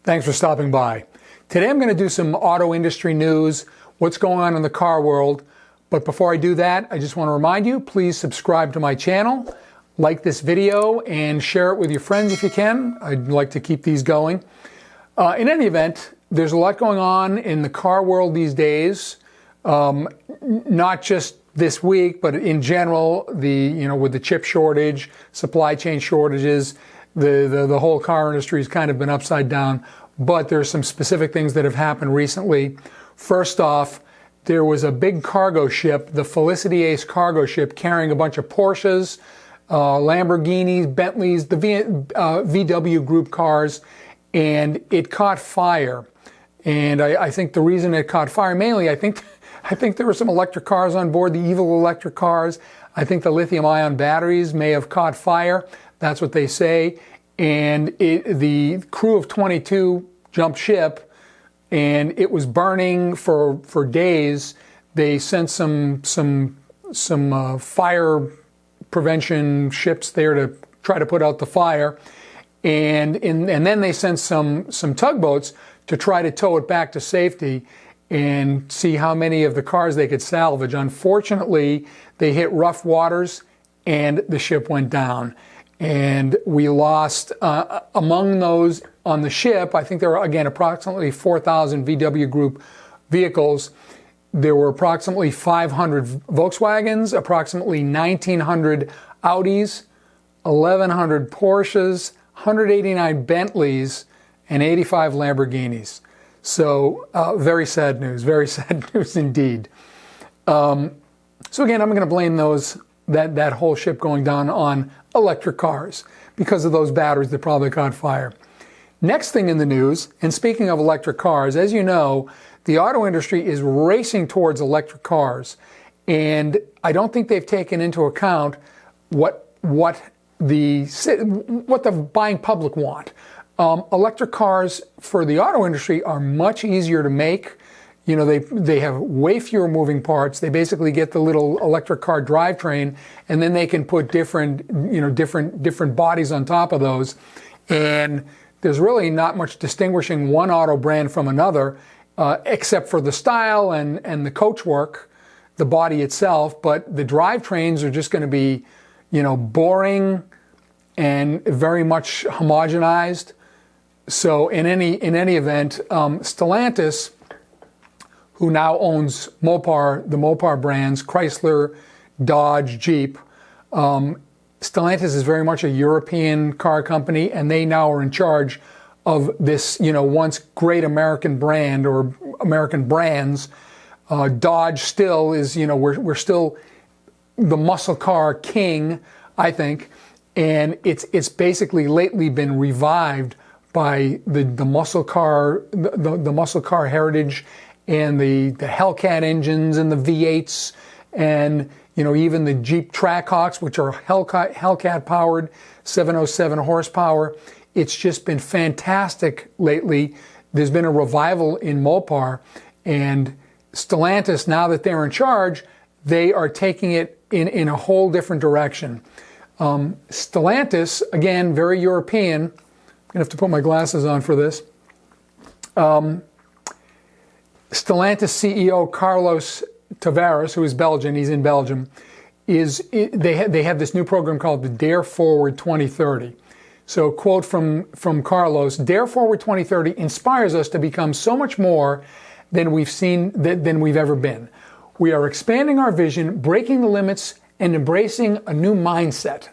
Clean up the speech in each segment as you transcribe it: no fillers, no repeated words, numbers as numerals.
Thanks for stopping by. Today I'm going to do some auto industry news, what's going on in the car world. But before I do that, I just want to remind you, please subscribe to my channel, like this video, and share it with your friends if you can. I'd like to keep these going. In any event, there's a lot going on in the car world these days, not just this week, but in general, with the chip shortage, supply chain shortages, the whole car industry has kind of been upside down. But there's some specific things that have happened recently. First off, there was a big cargo ship, the Felicity Ace cargo ship, carrying a bunch of Porsches, Lamborghinis, Bentleys, the VW group cars, and it caught fire. And I think the reason it caught fire, mainly, I think there were some electric cars on board, the evil electric cars. I think the lithium-ion batteries may have caught fire. That's what they say. And the crew of 22 jumped ship, and it was burning for days. They sent some fire prevention ships there to try to put out the fire, and then they sent some tugboats to try to tow it back to safety and see how many of the cars they could salvage. Unfortunately, they hit rough waters and the ship went down. And we lost, among those on the ship, I think there were, again, approximately 4,000 VW Group vehicles. There were approximately 500 Volkswagens, approximately 1,900 Audis, 1,100 Porsches, 189 Bentleys, and 85 Lamborghinis. So very sad news indeed. So again, I'm going to blame that whole ship going down on electric cars because of those batteries that probably caught fire. Next thing in the news, and speaking of electric cars, as you know, the auto industry is racing towards electric cars, and I don't think they've taken into account what the buying public want. Electric cars for the auto industry are much easier to make. You know, they have way fewer moving parts. They basically get the little electric car drivetrain, and then they can put different bodies on top of those. And there's really not much distinguishing one auto brand from another, except for the style and the coachwork, the body itself. But the drivetrains are just going to be, boring and very much homogenized. So in any event, Stellantis, who now owns Mopar, the Mopar brands, Chrysler, Dodge, Jeep. Stellantis is very much a European car company, and they now are in charge of this, once great American brand or American brands. Dodge still is, we're still the muscle car king, I think, and it's basically lately been revived by the muscle car, the muscle car heritage, and the Hellcat engines and the V8s, and even the Jeep Trackhawks, which are Hellcat powered, 707 horsepower. It's just been fantastic lately. There's been a revival in Mopar, and Stellantis, now that they're in charge, they are taking it in a whole different direction. Stellantis, again, very European. I'm gonna have to put my glasses on for this. Stellantis CEO Carlos Tavares, who is Belgian, he's in Belgium, they have this new program called the Dare Forward 2030. So, quote from Carlos: "Dare Forward 2030 inspires us to become so much more than we've ever been. We are expanding our vision, breaking the limits, and embracing a new mindset.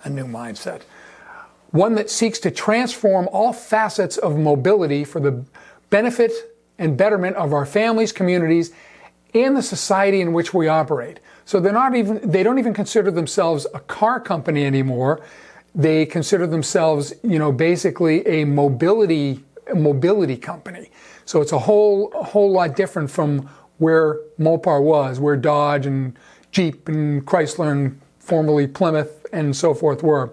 One that seeks to transform all facets of mobility for the benefit and betterment of our families, communities, and the society in which we operate." So they don't even consider themselves a car company anymore. They consider themselves, basically a mobility company. So it's a whole lot different from where Mopar was, where Dodge and Jeep and Chrysler and formerly Plymouth and so forth were.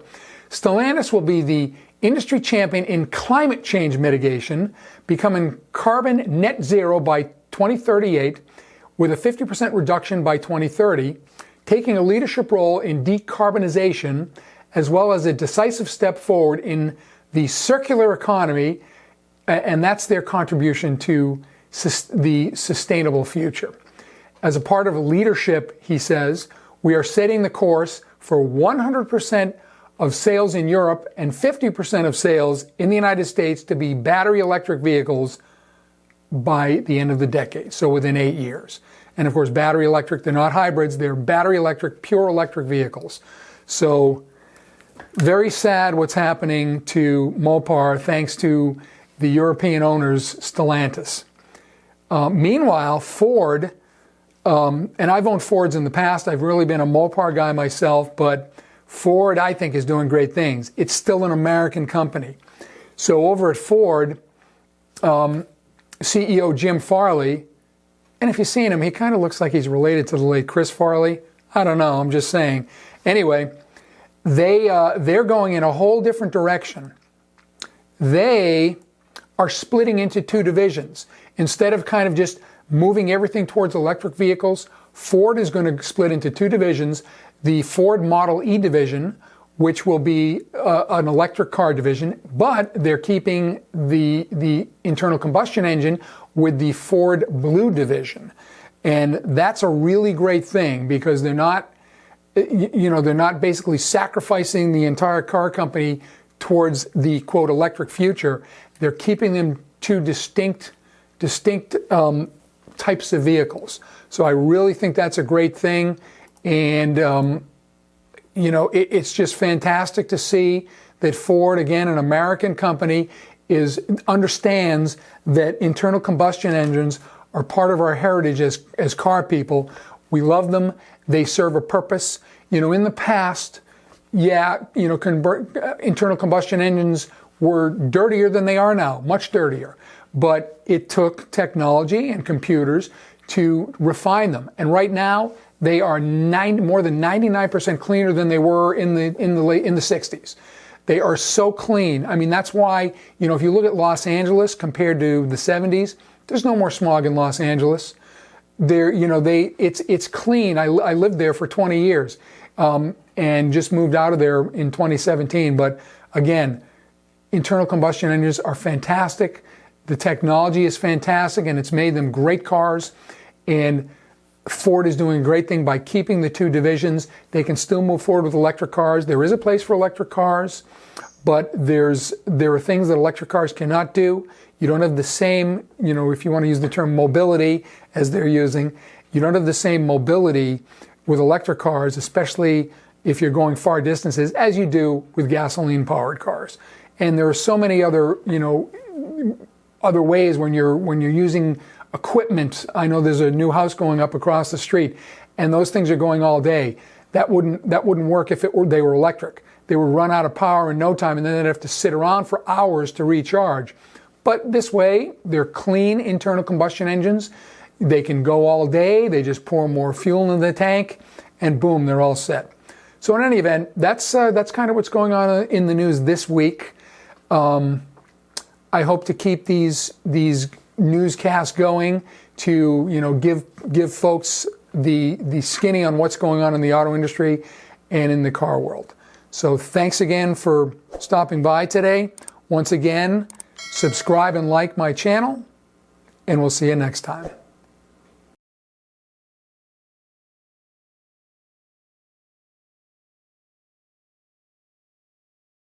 Stellantis will be the industry champion in climate change mitigation, becoming carbon net zero by 2038 with a 50% reduction by 2030, taking a leadership role in decarbonization, as well as a decisive step forward in the circular economy and that's their contribution to the sustainable future. As a part of leadership, he says, we are setting the course for 100% of sales in Europe and 50% of sales in the United States to be battery electric vehicles by the end of the decade, so within 8 years. And of course, battery electric, they're not hybrids, they're battery electric, pure electric vehicles. So very sad what's happening to Mopar thanks to the European owners, Stellantis. Meanwhile, Ford, and I've owned Fords in the past, I've really been a Mopar guy myself, but Ford, I think, is doing great things. It's still an American company. So over at Ford, CEO Jim Farley, and if you've seen him, he kind of looks like he's related to the late Chris Farley. I don't know, I'm just saying. Anyway, they're going in a whole different direction. They are splitting into two divisions. Instead of kind of just moving everything towards electric vehicles, Ford is going to split into two divisions. The Ford Model E division, which will be an electric car division, but they're keeping the internal combustion engine with the Ford Blue division. And that's a really great thing because they're not basically sacrificing the entire car company towards the quote electric future. They're keeping them two distinct types of vehicles. So I really think that's a great thing. And it's just fantastic to see that Ford, again, an American company, understands that internal combustion engines are part of our heritage as car people. We love them. They serve a purpose. In the past, internal combustion engines were dirtier than they are now, much dirtier. But it took technology and computers to refine them. And right now, they are more than 99% cleaner than they were in the 60s. They are so clean. I mean, that's why, if you look at Los Angeles compared to the 70s, there's no more smog in Los Angeles. It's clean. I lived there for 20 years and just moved out of there in 2017. But again, internal combustion engines are fantastic. The technology is fantastic, and it's made them great cars. And Ford is doing a great thing by keeping the two divisions. They can still move forward with electric cars. There is a place for electric cars, but there are things that electric cars cannot do. You don't have the same, if you want to use the term mobility as they're using, you don't have the same mobility with electric cars, especially if you're going far distances, as you do with gasoline-powered cars. And there are so many other, other ways when you're using equipment. I know there's a new house going up across the street, and those things are going all day. That wouldn't work if they were electric. They would run out of power in no time, and then they'd have to sit around for hours to recharge. But this way, they're clean internal combustion engines. They can go all day. They just pour more fuel in the tank, and boom, they're all set. So in any event, that's kind of what's going on in the news this week. I hope to keep these newscasts going to give folks the skinny on what's going on in the auto industry and in the car world. So thanks again for stopping by today. Once again, subscribe and like my channel, and we'll see you next time.